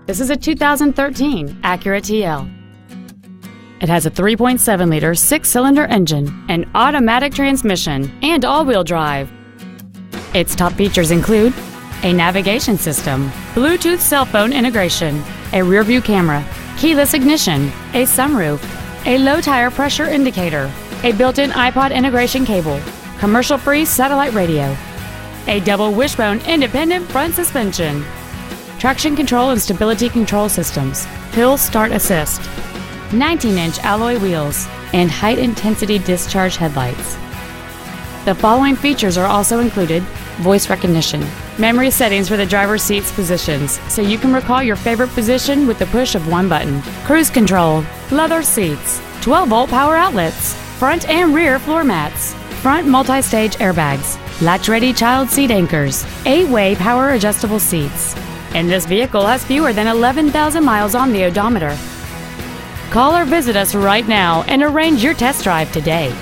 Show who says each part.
Speaker 1: This is a 2013 Acura TL. It has a 3.7-liter six-cylinder engine, an automatic transmission, and all-wheel drive. Its top features include a navigation system, Bluetooth cell phone integration, a rear-view camera, keyless ignition, a sunroof, a low tire pressure indicator, a built-in iPod integration cable, commercial-free satellite radio, a double wishbone independent front suspension, traction control and stability control systems, hill start assist, 19-inch alloy wheels, and high-intensity discharge headlights. The following features are also included: voice recognition, memory settings for the driver's seat's positions, so you can recall your favorite position with the push of one button, cruise control, leather seats, 12-volt power outlets, front and rear floor mats, front multi-stage airbags, latch-ready child seat anchors, 8-way power adjustable seats. And this vehicle has fewer than 11,000 miles on the odometer. Call or visit us right now and arrange your test drive today.